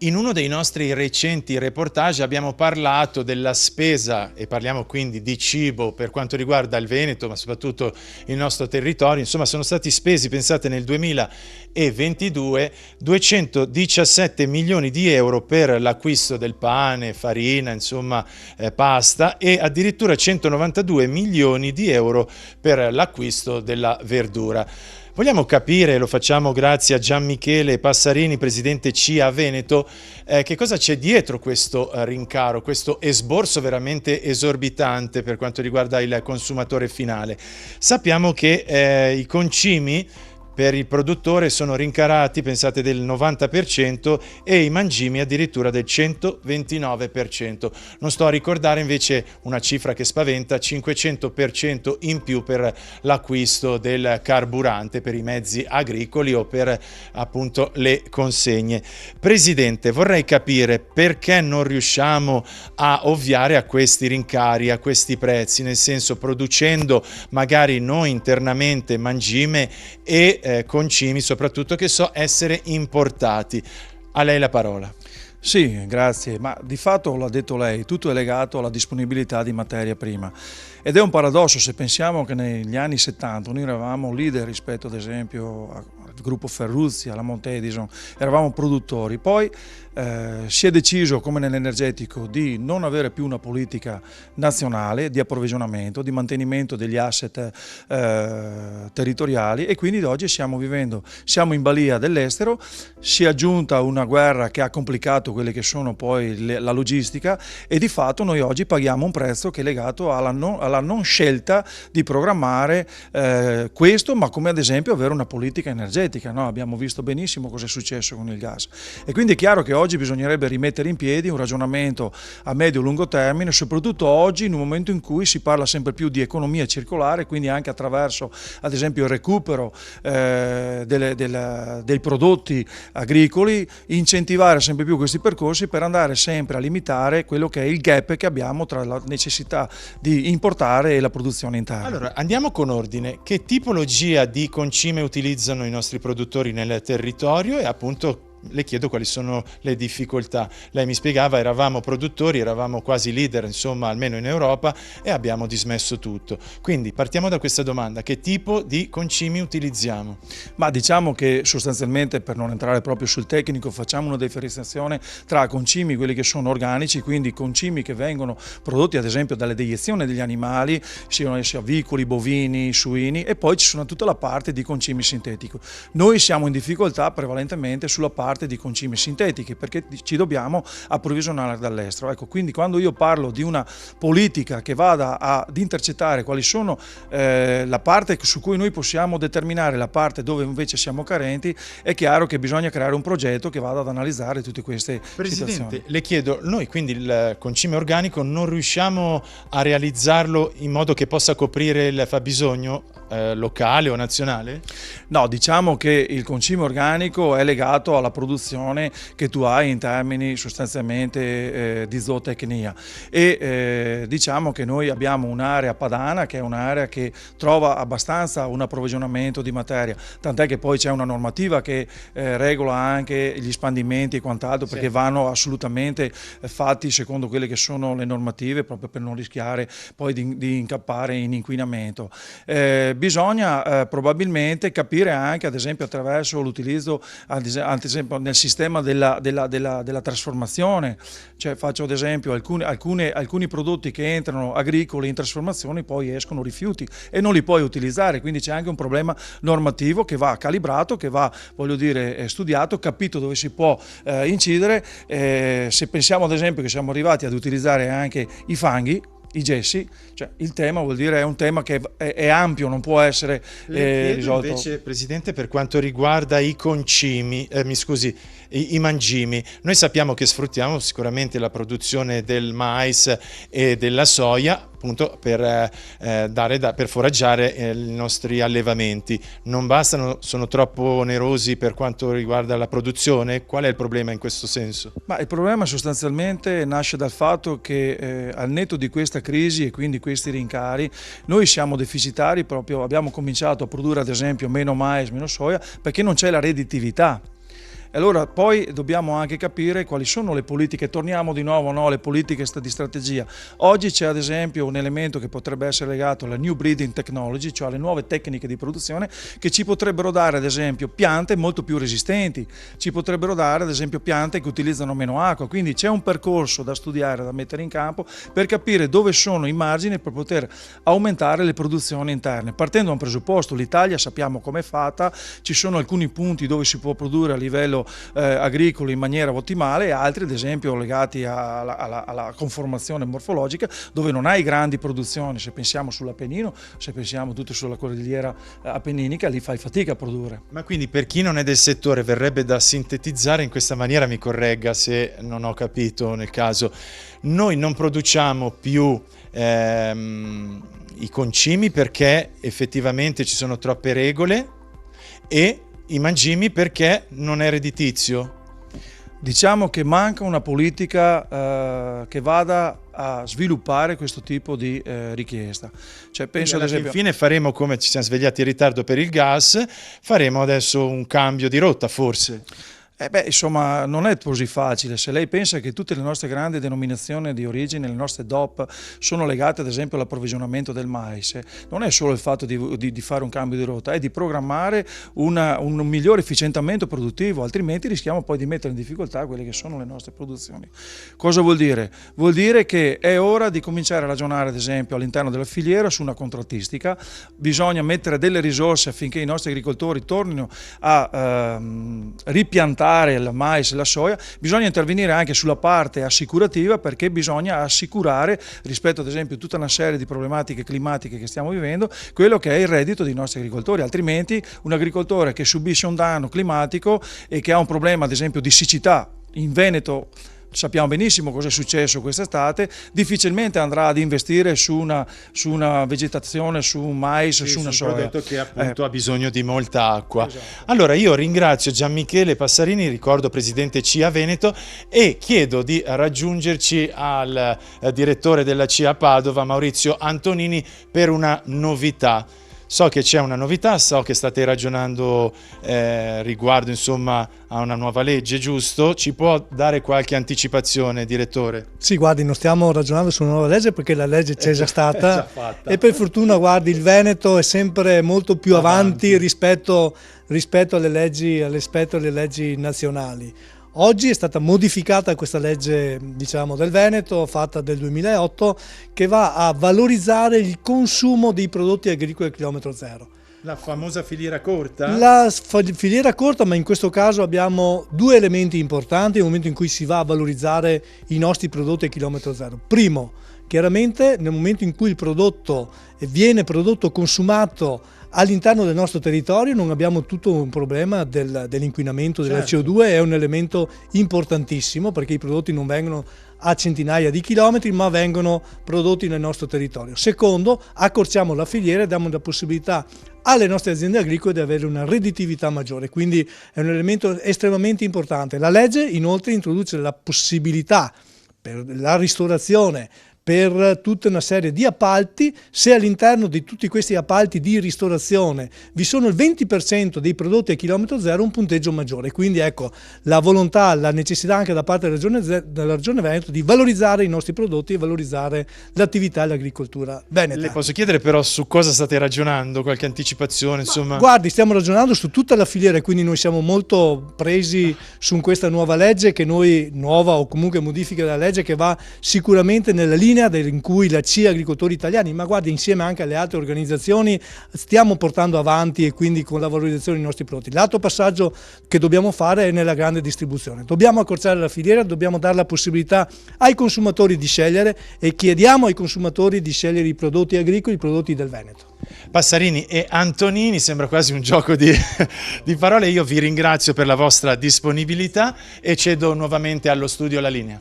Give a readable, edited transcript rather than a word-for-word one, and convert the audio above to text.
In uno dei nostri recenti reportage abbiamo parlato della spesa, e parliamo quindi di cibo per quanto riguarda il Veneto, ma soprattutto il nostro territorio. Insomma, sono stati spesi, pensate, nel 2022 217 milioni di euro per l'acquisto del pane, farina, insomma pasta, e addirittura 192 milioni di euro per l'acquisto della verdura. Vogliamo capire, lo facciamo grazie a Gian Michele Passarini, presidente CIA Veneto, che cosa c'è dietro questo rincaro, questo esborso veramente esorbitante per quanto riguarda il consumatore finale. Sappiamo che i concimi per il produttore sono rincarati, pensate, del 90% e i mangimi addirittura del 129%. Non sto a ricordare invece una cifra che spaventa, 500% in più per l'acquisto del carburante per i mezzi agricoli o per appunto le consegne. Presidente, vorrei capire perché non riusciamo a ovviare a questi rincari, a questi prezzi, nel senso producendo magari noi internamente mangime e concimi soprattutto che so essere importati. A lei la parola. Sì, grazie, ma di fatto l'ha detto lei, tutto è legato alla disponibilità di materia prima ed è un paradosso se pensiamo che negli anni 70 noi eravamo leader rispetto ad esempio al gruppo Ferruzzi, alla Monte Edison, eravamo produttori, poi si è deciso come nell'energetico di non avere più una politica nazionale di approvvigionamento, di mantenimento degli asset territoriali e quindi oggi siamo in balia dell'estero, si è aggiunta una guerra che ha complicato quelle che sono poi la logistica e di fatto noi oggi paghiamo un prezzo che è legato alla non scelta di programmare questo, ma come ad esempio avere una politica energetica, no? Abbiamo visto benissimo cosa è successo con il gas e quindi è chiaro che oggi bisognerebbe rimettere in piedi un ragionamento a medio-lungo termine, soprattutto oggi in un momento in cui si parla sempre più di economia circolare, quindi anche attraverso ad esempio il recupero dei prodotti agricoli, incentivare sempre più questi percorsi per andare sempre a limitare quello che è il gap che abbiamo tra la necessità di importare e la produzione interna. Allora, andiamo con ordine. Che tipologia di concime utilizzano i nostri produttori nel territorio e appunto le chiedo quali sono le difficoltà. Lei mi spiegava, eravamo produttori, eravamo quasi leader, insomma, almeno in Europa, e abbiamo dismesso tutto. Quindi partiamo da questa domanda: che tipo di concimi utilizziamo? Ma diciamo che sostanzialmente, per non entrare proprio sul tecnico, facciamo una differenziazione tra concimi, quelli che sono organici, quindi concimi che vengono prodotti ad esempio dalle deiezioni degli animali, siano essi avicoli, bovini, suini, e poi ci sono tutta la parte di concimi sintetico. Noi siamo in difficoltà prevalentemente sulla parte di concimi sintetiche perché ci dobbiamo approvvigionare dall'estero. Ecco, quindi quando io parlo di una politica che vada ad intercettare quali sono la parte su cui noi possiamo determinare la parte dove invece siamo carenti, è chiaro che bisogna creare un progetto che vada ad analizzare tutte queste Presidente, situazioni. le chiedo, noi quindi il concime organico non riusciamo a realizzarlo in modo che possa coprire il fabbisogno locale o nazionale? No, diciamo che il concime organico è legato alla produzione che tu hai in termini sostanzialmente di zootecnia e diciamo che noi abbiamo un'area padana che è un'area che trova abbastanza un approvvigionamento di materia, tant'è che poi c'è una normativa che regola anche gli spandimenti e quant'altro, perché vanno assolutamente fatti secondo quelle che sono le normative proprio per non rischiare poi di incappare in inquinamento. Bisogna probabilmente capire anche ad esempio attraverso l'utilizzo ad esempio nel sistema della trasformazione, cioè faccio ad esempio alcuni prodotti che entrano agricoli in trasformazione poi escono rifiuti e non li puoi utilizzare, quindi c'è anche un problema normativo che va calibrato, che va, voglio dire, studiato, capito dove si può incidere. Se pensiamo ad esempio che siamo arrivati ad utilizzare anche i fanghi, i gessi, cioè il tema vuol dire è un tema che è ampio, non può essere risolto. Invece, Presidente, per quanto riguarda i concimi, i mangimi, noi sappiamo che sfruttiamo sicuramente la produzione del mais e della soia appunto per foraggiare i nostri allevamenti. Non bastano, sono troppo onerosi per quanto riguarda la produzione? Qual è il problema in questo senso? Ma il problema sostanzialmente nasce dal fatto che al netto di questa crisi e quindi questi rincari, noi siamo deficitari proprio, abbiamo cominciato a produrre ad esempio meno mais, meno soia, perché non c'è la redditività. E allora poi dobbiamo anche capire quali sono le politiche, torniamo di nuovo, no, alle politiche di strategia. Oggi c'è ad esempio un elemento che potrebbe essere legato alla new breeding technology, cioè alle nuove tecniche di produzione che ci potrebbero dare ad esempio piante molto più resistenti, ci potrebbero dare ad esempio piante che utilizzano meno acqua, quindi c'è un percorso da studiare, da mettere in campo per capire dove sono i margini per poter aumentare le produzioni interne. Partendo da un presupposto, l'Italia sappiamo com'è fatta, ci sono alcuni punti dove si può produrre a livello agricolo in maniera ottimale e altri ad esempio legati alla conformazione morfologica dove non hai grandi produzioni, se pensiamo sull'Appennino, se pensiamo tutto sulla cordigliera appenninica, lì fai fatica a produrre. Ma quindi per chi non è del settore verrebbe da sintetizzare in questa maniera, mi corregga se non ho capito nel caso, noi non produciamo più i concimi perché effettivamente ci sono troppe regole e i mangimi perché non è redditizio. Diciamo che manca una politica che vada a sviluppare questo tipo di richiesta. Cioè, penso ad esempio, infine faremo, come ci siamo svegliati in ritardo per il gas, faremo adesso un cambio di rotta forse. Insomma, non è così facile. Se lei pensa che tutte le nostre grandi denominazioni di origine, le nostre DOP, sono legate ad esempio all'approvvigionamento del mais, non è solo il fatto di fare un cambio di rotta, è di programmare un migliore efficientamento produttivo, altrimenti rischiamo poi di mettere in difficoltà quelle che sono le nostre produzioni. Cosa vuol dire? Vuol dire che è ora di cominciare a ragionare ad esempio all'interno della filiera su una contrattistica, bisogna mettere delle risorse affinché i nostri agricoltori tornino a ripiantare il mais e la soia, bisogna intervenire anche sulla parte assicurativa perché bisogna assicurare rispetto ad esempio a tutta una serie di problematiche climatiche che stiamo vivendo quello che è il reddito dei nostri agricoltori, altrimenti un agricoltore che subisce un danno climatico e che ha un problema ad esempio di siccità in Veneto, sappiamo benissimo cosa è successo quest'estate, difficilmente andrà ad investire su una vegetazione, su un mais, sì, su una soia. Un prodotto che appunto ha bisogno di molta acqua. Esatto. Allora io ringrazio Gianmichele Passarini, ricordo presidente CIA Veneto, e chiedo di raggiungerci al direttore della CIA Padova, Maurizio Antonini, per una novità. So che c'è una novità, so che state ragionando riguardo insomma a una nuova legge, giusto? Ci può dare qualche anticipazione, direttore? Sì, guardi, non stiamo ragionando su una nuova legge perché la legge c'è già stata già fatta. E per fortuna, guardi, il Veneto è sempre molto più avanti rispetto alle leggi nazionali. Oggi è stata modificata questa legge, diciamo, del Veneto, fatta del 2008, che va a valorizzare il consumo dei prodotti agricoli a chilometro zero. La famosa filiera corta? La filiera corta, ma in questo caso abbiamo due elementi importanti nel momento in cui si va a valorizzare i nostri prodotti a chilometro zero. Primo, chiaramente nel momento in cui il prodotto viene consumato all'interno del nostro territorio non abbiamo tutto un problema dell'inquinamento della CO2, è un elemento importantissimo perché i prodotti non vengono a centinaia di chilometri ma vengono prodotti nel nostro territorio. Secondo, accorciamo la filiera e diamo la possibilità alle nostre aziende agricole di avere una redditività maggiore, quindi è un elemento estremamente importante. La legge inoltre introduce la possibilità per la ristorazione, per tutta una serie di appalti, se all'interno di tutti questi appalti di ristorazione vi sono il 20% dei prodotti a chilometro zero, un punteggio maggiore. Quindi ecco la volontà, la necessità anche da parte della Regione Veneto di valorizzare i nostri prodotti e valorizzare l'attività e l'agricoltura veneta. Le posso chiedere però su cosa state ragionando, qualche anticipazione insomma? Guardi, stiamo ragionando su tutta la filiera e quindi noi siamo molto presi su questa nuova legge nuova o comunque modifica della legge che va sicuramente nella linea in cui la CIA Agricoltori Italiani, ma guardi insieme anche alle altre organizzazioni, stiamo portando avanti e quindi con la valorizzazione dei nostri prodotti. L'altro passaggio che dobbiamo fare è nella grande distribuzione. Dobbiamo accorciare la filiera, dobbiamo dare la possibilità ai consumatori di scegliere e chiediamo ai consumatori di scegliere i prodotti agricoli, i prodotti del Veneto. Passarini e Antonini, sembra quasi un gioco di parole. Io vi ringrazio per la vostra disponibilità e cedo nuovamente allo studio la linea.